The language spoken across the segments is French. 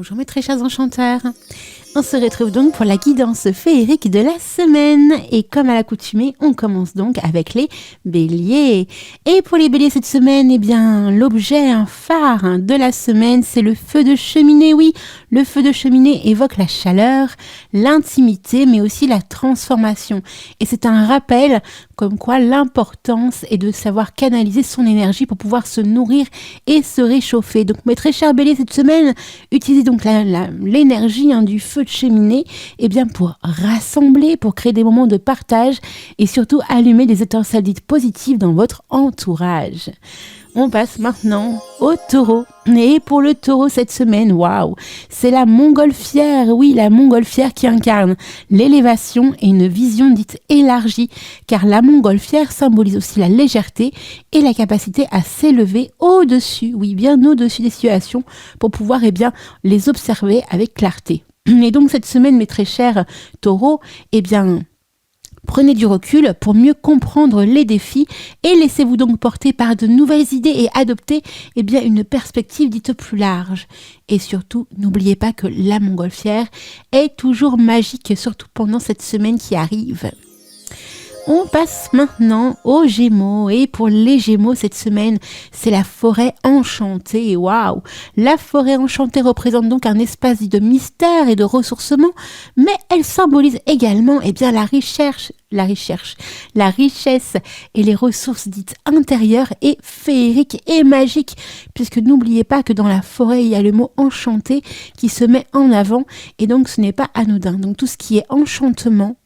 Bonjour mes très chers enchanteurs. On se retrouve donc pour la guidance féerique de la semaine. Et comme à l'accoutumée, on commence donc avec les béliers. Et pour les béliers cette semaine, eh bien, l'objet, un phare de la semaine, c'est le feu de cheminée. Oui, le feu de cheminée évoque la chaleur, l'intimité, mais aussi la transformation. Et c'est un rappel comme quoi l'importance est de savoir canaliser son énergie pour pouvoir se nourrir et se réchauffer. Donc mes très chers béliers, cette semaine, utilisez donc l'énergie du feu de cheminée pour rassembler, pour créer des moments de partage et surtout allumer des étincelles dites positives dans votre entourage. On passe maintenant au taureau. Et pour le taureau cette semaine, waouh, c'est la montgolfière, oui, la montgolfière qui incarne l'élévation et une vision dite élargie, car la montgolfière symbolise aussi la légèreté et la capacité à s'élever au-dessus, oui, bien au-dessus des situations pour pouvoir les observer avec clarté. Et donc cette semaine, mes très chers taureaux, prenez du recul pour mieux comprendre les défis et laissez-vous donc porter par de nouvelles idées et adopter une perspective dite plus large. Et surtout, n'oubliez pas que la montgolfière est toujours magique, surtout pendant cette semaine qui arrive. On passe maintenant aux Gémeaux. Et pour les Gémeaux, cette semaine, c'est la forêt enchantée. Waouh! La forêt enchantée représente donc un espace dit de mystère et de ressourcement, mais elle symbolise également la richesse et les ressources dites intérieures et féeriques et magiques, puisque n'oubliez pas que dans la forêt, il y a le mot enchanté qui se met en avant, et donc ce n'est pas anodin. Donc tout ce qui est enchantement,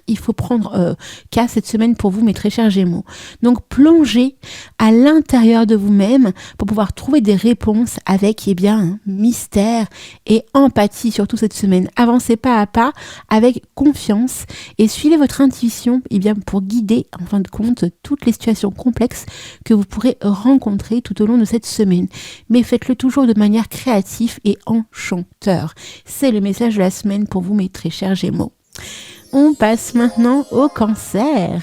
il faut prendre cas cette semaine pour vous, mes très chers Gémeaux. Donc, plongez à l'intérieur de vous-même pour pouvoir trouver des réponses avec, mystère et empathie, surtout cette semaine. Avancez pas à pas avec confiance et suivez votre intuition, pour guider, en fin de compte, toutes les situations complexes que vous pourrez rencontrer tout au long de cette semaine. Mais faites-le toujours de manière créative et enchanteur. C'est le message de la semaine pour vous, mes très chers Gémeaux. On passe maintenant au Cancer.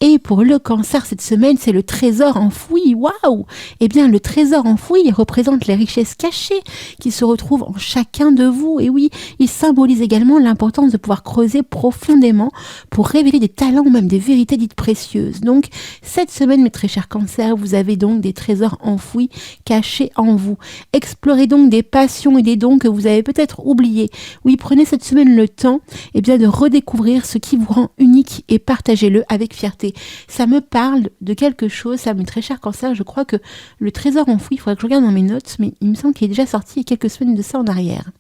Et pour le Cancer, cette semaine, c'est le trésor enfoui. Waouh! Le trésor enfoui représente les richesses cachées qui se retrouvent en chacun de vous. Et oui, il symbolise également l'importance de pouvoir creuser profondément pour révéler des talents ou même des vérités dites précieuses. Donc, cette semaine, mes très chers Cancers, vous avez donc des trésors enfouis cachés en vous. Explorez donc des passions et des dons que vous avez peut-être oubliés. Oui, prenez cette semaine le temps de redécouvrir ce qui vous rend unique et partagez-le avec fierté. Ça me parle de quelque chose, ça m'est très cher Cancer. Je crois que le trésor enfoui, il faudrait que je regarde dans mes notes, mais il me semble qu'il est déjà sorti il y a quelques semaines de ça en arrière.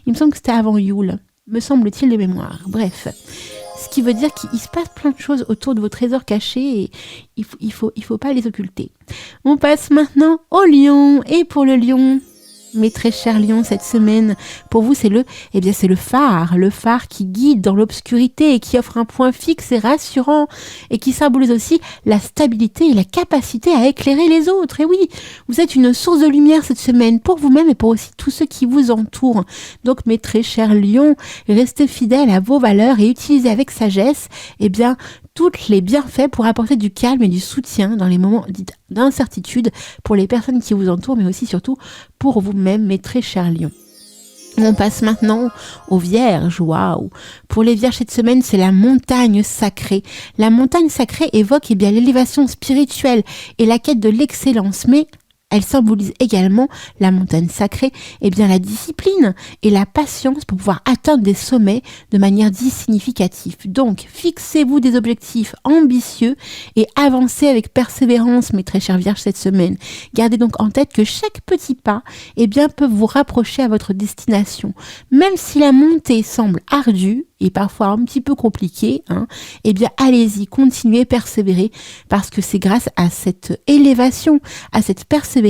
Il me semble que c'était avant Yule, me semble-t-il de mémoire. Bref, ce qui veut dire qu'il se passe plein de choses autour de vos trésors cachés et il faut pas les occulter. On passe maintenant au Lion. Et pour le Lion, mes très chers lions, cette semaine, pour vous, c'est le phare qui guide dans l'obscurité et qui offre un point fixe et rassurant et qui symbolise aussi la stabilité et la capacité à éclairer les autres. Et oui, vous êtes une source de lumière cette semaine pour vous-même et pour aussi tous ceux qui vous entourent. Donc, mes très chers lions, restez fidèles à vos valeurs et utilisez avec sagesse, toutes les bienfaits pour apporter du calme et du soutien dans les moments d'incertitude pour les personnes qui vous entourent, mais aussi surtout pour vous-même, mes très chers lions. On passe maintenant aux Vierges. Waouh! Pour les Vierges cette semaine, c'est la montagne sacrée. La montagne sacrée évoque l'élévation spirituelle et la quête de l'excellence, mais elle symbolise également la montagne sacrée, la discipline et la patience pour pouvoir atteindre des sommets de manière significative. Donc, fixez-vous des objectifs ambitieux et avancez avec persévérance, mes très chers Vierges, cette semaine. Gardez donc en tête que chaque petit pas, peut vous rapprocher à votre destination. Même si la montée semble ardue et parfois un petit peu compliquée, allez-y, continuez, persévérez, parce que c'est grâce à cette élévation, à cette persévérance,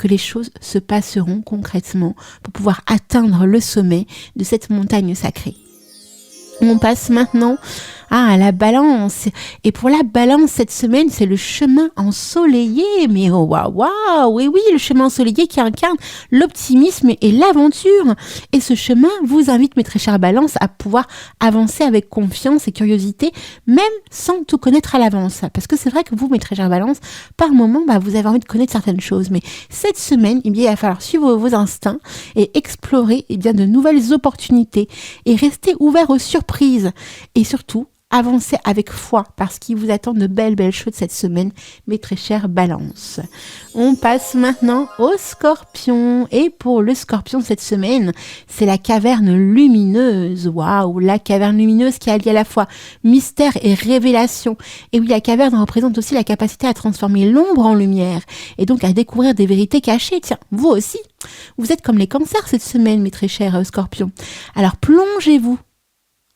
que les choses se passeront concrètement pour pouvoir atteindre le sommet de cette montagne sacrée. On passe maintenant Ah, la balance. Et pour la balance, cette semaine, c'est le chemin ensoleillé. Mais oh, waouh, waouh, oui, le chemin ensoleillé qui incarne l'optimisme et l'aventure. Et ce chemin vous invite, mes très chères balances, à pouvoir avancer avec confiance et curiosité, même sans tout connaître à l'avance. Parce que c'est vrai que vous, mes très chères balances, par moment, vous avez envie de connaître certaines choses. Mais cette semaine, il va falloir suivre vos instincts et explorer de nouvelles opportunités et rester ouvert aux surprises. Et surtout, avancez avec foi parce qu'il vous attend de belles choses cette semaine, mes très chères balances. On passe maintenant au scorpion. Et pour le scorpion cette semaine, c'est la caverne lumineuse. Waouh, la caverne lumineuse qui allie à la fois mystère et révélation. Et oui, la caverne représente aussi la capacité à transformer l'ombre en lumière et donc à découvrir des vérités cachées. Tiens, vous aussi, vous êtes comme les cancers cette semaine, mes très chers scorpions. Alors plongez-vous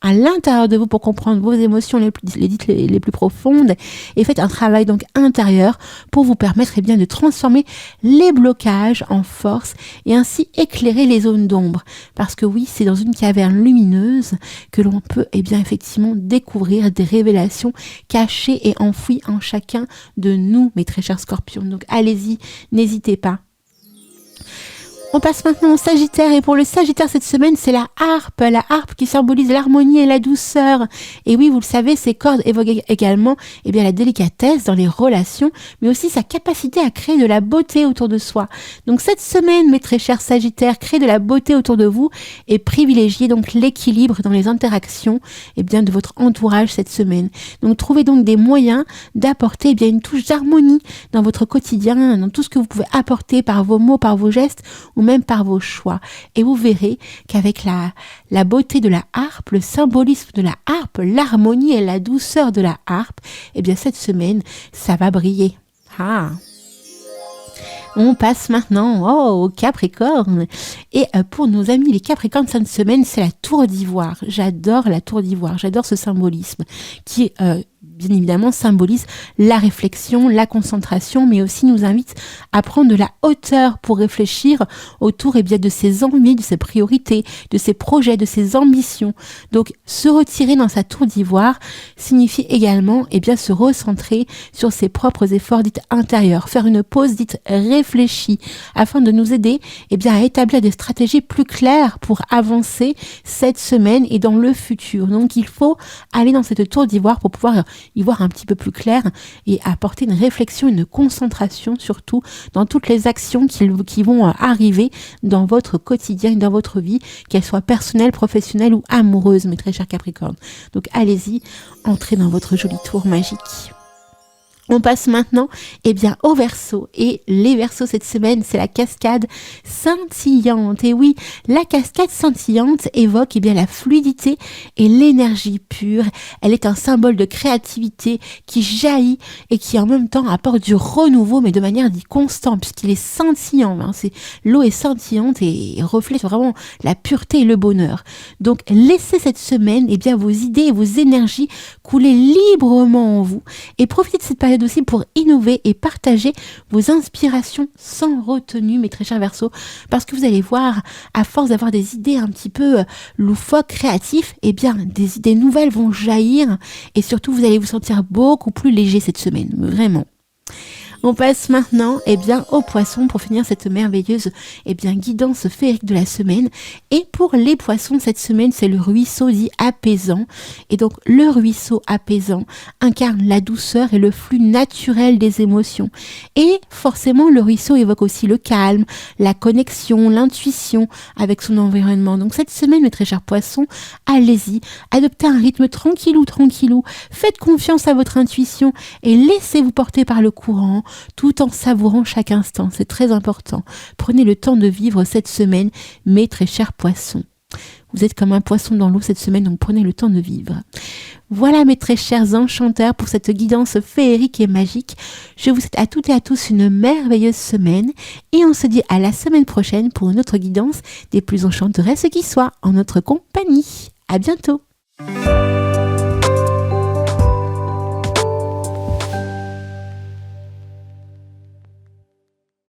à l'intérieur de vous pour comprendre vos émotions les plus profondes et faites un travail donc intérieur pour vous permettre de transformer les blocages en force et ainsi éclairer les zones d'ombre. Parce que oui, c'est dans une caverne lumineuse que l'on peut effectivement découvrir des révélations cachées et enfouies en chacun de nous, mes très chers scorpions. Donc allez-y, n'hésitez pas. On passe maintenant au Sagittaire et pour le Sagittaire cette semaine c'est la harpe qui symbolise l'harmonie et la douceur. Et oui, vous le savez, ces cordes évoquent également la délicatesse dans les relations, mais aussi sa capacité à créer de la beauté autour de soi. Donc cette semaine, mes très chers Sagittaires, créez de la beauté autour de vous et privilégiez donc l'équilibre dans les interactions de votre entourage cette semaine. Donc trouvez donc des moyens d'apporter une touche d'harmonie dans votre quotidien, dans tout ce que vous pouvez apporter par vos mots, par vos gestes ou même par vos choix. Et vous verrez qu'avec la beauté de la harpe, le symbolisme de la harpe, l'harmonie et la douceur de la harpe, cette semaine, ça va briller. On passe maintenant au Capricorne. Et pour nos amis les Capricornes, cette semaine, c'est la tour d'ivoire. J'adore la tour d'ivoire, j'adore ce symbolisme qui bien évidemment symbolise la réflexion, la concentration, mais aussi nous invite à prendre de la hauteur pour réfléchir autour de ses envies, de ses priorités, de ses projets, de ses ambitions. Donc se retirer dans sa tour d'ivoire signifie également se recentrer sur ses propres efforts dits intérieurs, faire une pause dite réfléchie afin de nous aider à établir des stratégies plus claires pour avancer cette semaine et dans le futur. Donc il faut aller dans cette tour d'ivoire pour pouvoir y voir un petit peu plus clair et apporter une réflexion, une concentration surtout dans toutes les actions qui vont arriver dans votre quotidien et dans votre vie, qu'elles soient personnelles, professionnelles ou amoureuses, mes très chers Capricornes. Donc allez-y, entrez dans votre jolie tour magique. On passe maintenant au Verseau. Et les Verseaux cette semaine, c'est la cascade scintillante. Et oui, la cascade scintillante évoque la fluidité et l'énergie pure. Elle est un symbole de créativité qui jaillit et qui en même temps apporte du renouveau, mais de manière dite constante, puisqu'il est scintillant. L'eau est scintillante et reflète vraiment la pureté et le bonheur. Donc laissez cette semaine vos idées et vos énergies couler librement en vous et profitez de cette période aussi pour innover et partager vos inspirations sans retenue, mes très chers Verseaux, parce que vous allez voir, à force d'avoir des idées un petit peu loufoques, créatifs, des idées nouvelles vont jaillir et surtout vous allez vous sentir beaucoup plus léger cette semaine, vraiment. On passe maintenant aux poissons pour finir cette merveilleuse guidance féerique de la semaine. Et pour les poissons, cette semaine, c'est le ruisseau dit apaisant. Et donc, le ruisseau apaisant incarne la douceur et le flux naturel des émotions. Et forcément, le ruisseau évoque aussi le calme, la connexion, l'intuition avec son environnement. Donc, cette semaine, mes très chers poissons, allez-y, adoptez un rythme tranquillou, faites confiance à votre intuition et laissez-vous porter par le courant, tout en savourant chaque instant. C'est très important. Prenez le temps de vivre cette semaine, mes très chers poissons. Vous êtes comme un poisson dans l'eau cette semaine, donc prenez le temps de vivre. Voilà mes très chers enchanteurs pour cette guidance féerique et magique. Je vous souhaite à toutes et à tous une merveilleuse semaine et on se dit à la semaine prochaine pour une autre guidance des plus enchanteresses qui soient en notre compagnie. À bientôt.